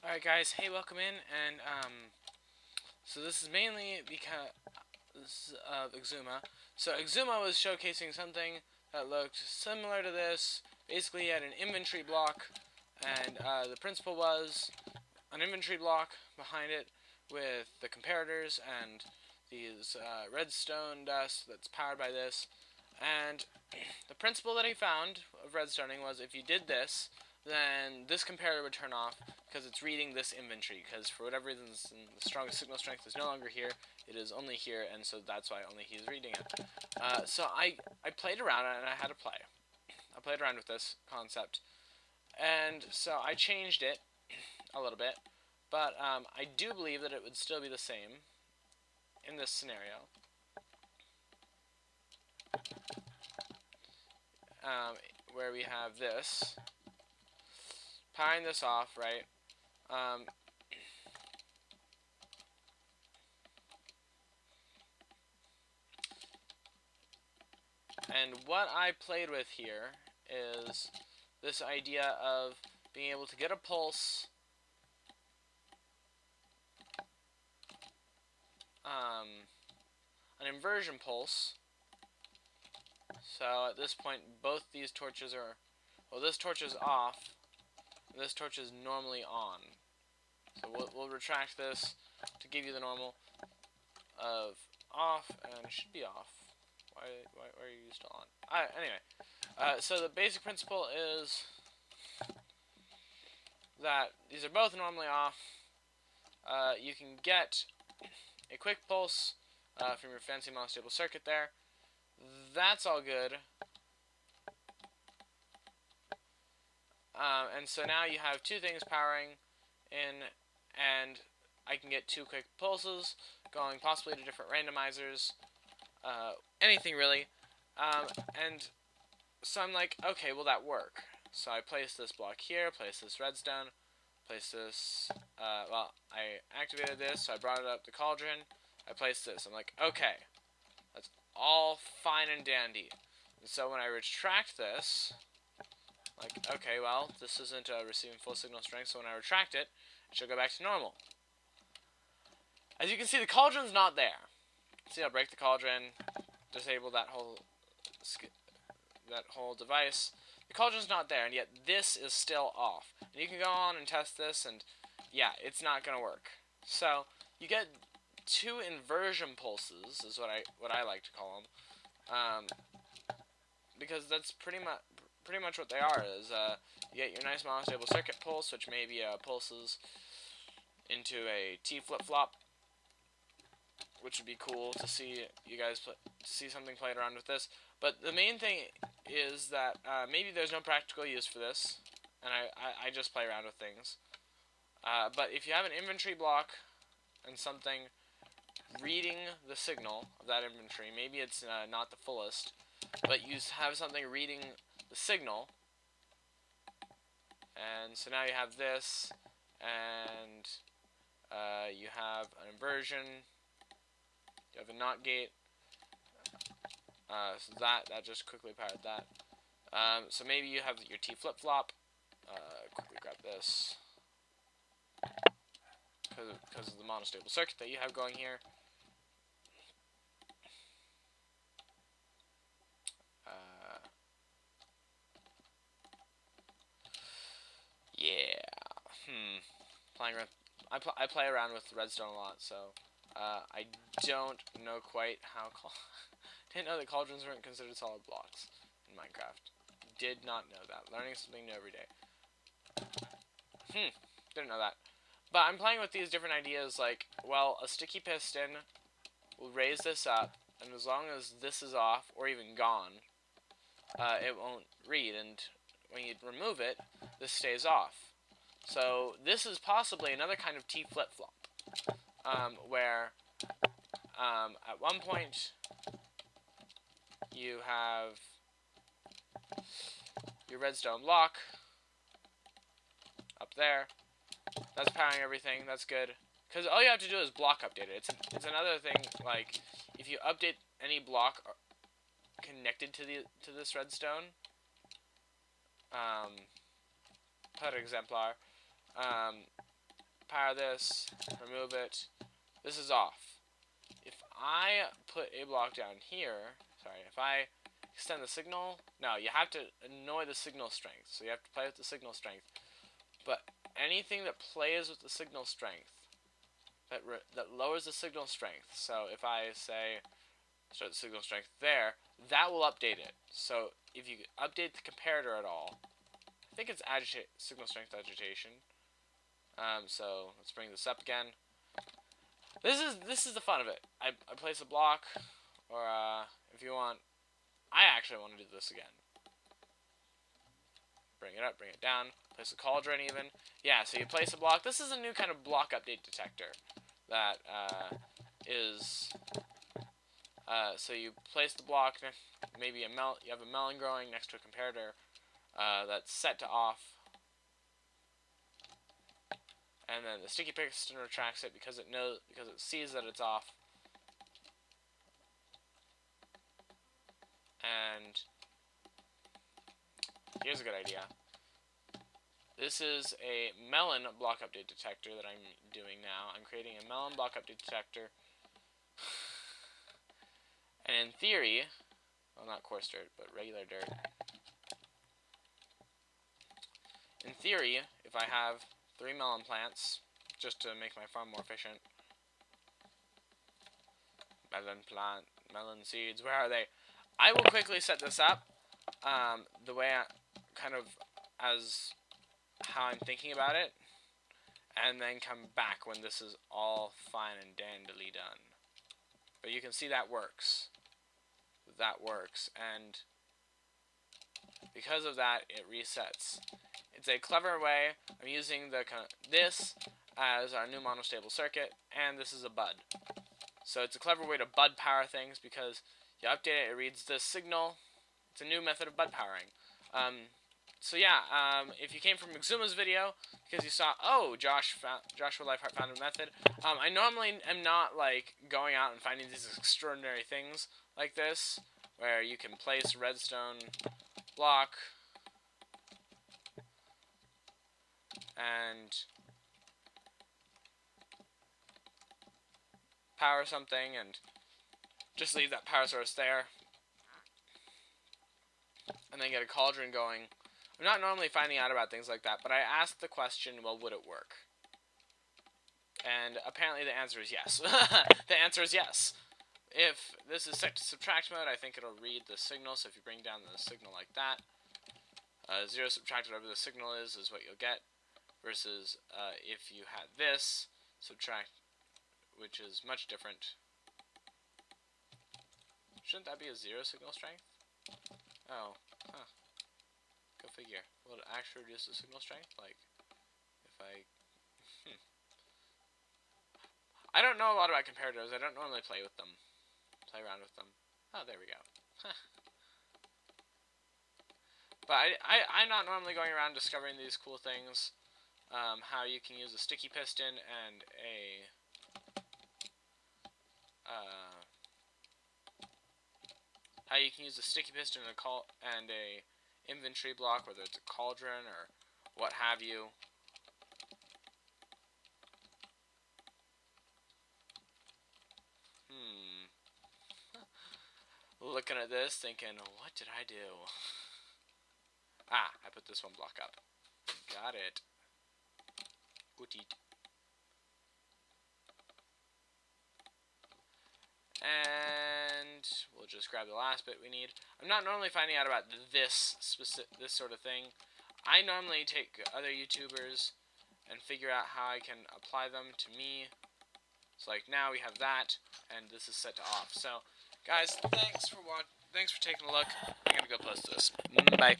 Alright guys, hey, welcome in, and so this is mainly because of Exuma. So Exuma was showcasing something that looked similar to this. Basically, he had an inventory block, and the principle was an inventory block behind it with the comparators and these redstone dust that's powered by this. And the principle that he found of redstoning was if you did this, then this comparator would turn off because it's reading this inventory, because for whatever reason the strongest signal strength is no longer here, it is only here, and so that's why only he's reading it. So I played around and I had to play. I played around with this concept, and so I changed it a little bit, but I do believe that it would still be the same in this scenario. Where we have this, powering this off, right? And what I played with here is this idea of being able to get a pulse, an inversion pulse. So at this point, both these torches are, well, this torch is off, and this torch is normally on. So we'll retract this to give you the normal of off, and it should be off. Why are you still on? Anyway, so the basic principle is that these are both normally off. You can get a quick pulse from your fancy monostable circuit there. That's all good. And so now you have two things powering in, and I can get two quick pulses going possibly to different randomizers, anything really. And so I'm like, okay, will that work? So I place this block here, place this redstone, place this, well, I activated this, so I brought it up the cauldron, I placed this. I'm like, okay, that's all fine and dandy. And so when I retract this, like, okay, well, this isn't receiving full signal strength, so when I retract it, it should go back to normal. As you can see, the cauldron's not there. See, I'll break the cauldron, disable that whole device. The cauldron's not there, and yet this is still off. And you can go on and test this, and yeah, it's not going to work. So you get two inversion pulses, is what I like to call them, because that's pretty much what they are. Is you get your nice monostable circuit pulse, which maybe pulses into a T flip-flop, which would be cool to see you guys see something played around with this. But the main thing is that maybe there's no practical use for this, and I just play around with things. But if you have an inventory block and something reading the signal of that inventory, maybe it's not the fullest, but you have something reading the signal, and so now you have this, and you have an inversion, you have a NOT gate, so that just quickly powered that. So maybe you have your T flip-flop, quickly grab this, because of the monostable circuit that you have going here. Yeah. Playing around. I play around with redstone a lot, so I don't know quite how. Didn't know that cauldrons weren't considered solid blocks in Minecraft. Did not know that. Learning something new every day. Didn't know that. But I'm playing with these different ideas, like, well, a sticky piston will raise this up, and as long as this is off, or even gone, it won't read, and when you remove it, this stays off. So this is possibly another kind of T flip-flop, where at one point you have your redstone block up there. That's powering everything. That's good. Because all you have to do is block update it. It's another thing, like, if you update any block connected to this redstone, per exemplar, power this, remove it. This is off. If I put a block down here, if I extend the signal, no, you have to annoy the signal strength. So you have to play with the signal strength. But anything that plays with the signal strength, that lowers the signal strength. So if I say, start the signal strength there, that will update it. So if you update the comparator at all, I think it's signal strength agitation. So let's bring this up again. This is the fun of it. I place a block, or if you want, I actually want to do this again. Bring it up, bring it down, place a cauldron even. Yeah, so you place a block. This is a new kind of block update detector that so you place the block, maybe you have a melon growing next to a comparator that's set to off, and then the sticky piston retracts it because it sees that it's off, and here's a good idea. This is a melon block update detector that I'm doing now. I'm creating a melon block update detector. And in theory, well, not coarse dirt, but regular dirt. In theory, if I have 3 melon plants, just to make my farm more efficient. Melon seeds, where are they? I will quickly set this up, the way as how I'm thinking about it, and then come back when this is all fine and dandily done. But you can see that works. That works, and because of that, it resets. It's a clever way. I'm using this as our new monostable circuit, and this is a bud. So it's a clever way to bud power things because you update it, it reads this signal. It's a new method of bud powering. So yeah, if you came from Xuma's video because you saw, oh, Joshua Lifeheart found a method. I normally am not like going out and finding these extraordinary things like this, where you can place a redstone block and power something and just leave that power source there and then get a cauldron going. I'm not normally finding out about things like that, but I asked the question, well, would it work? And apparently the answer is yes. The answer is yes. If this is set to subtract mode, I think it'll read the signal, so if you bring down the signal like that, 0 subtract whatever the signal is what you'll get, versus if you had this, subtract, which is much different. Shouldn't that be a 0 signal strength? Oh, huh. Go figure. Will it actually reduce the signal strength? Like, if I... I don't know a lot about comparators. I don't normally play around with them. Oh, there we go. But I'm not normally going around discovering these cool things. How you can use a sticky piston and a... how you can use a sticky piston and a inventory block, whether it's a cauldron or what have you. Looking at this, thinking, what did I do? Ah, I put this one block up. Got it. Ootied. And we'll just grab the last bit we need. I'm not normally finding out about this sort of thing. I normally take other YouTubers and figure out how I can apply them to me. So like now we have that, and this is set to off. So guys, thanks for taking a look. I'm gonna go post this. Bye.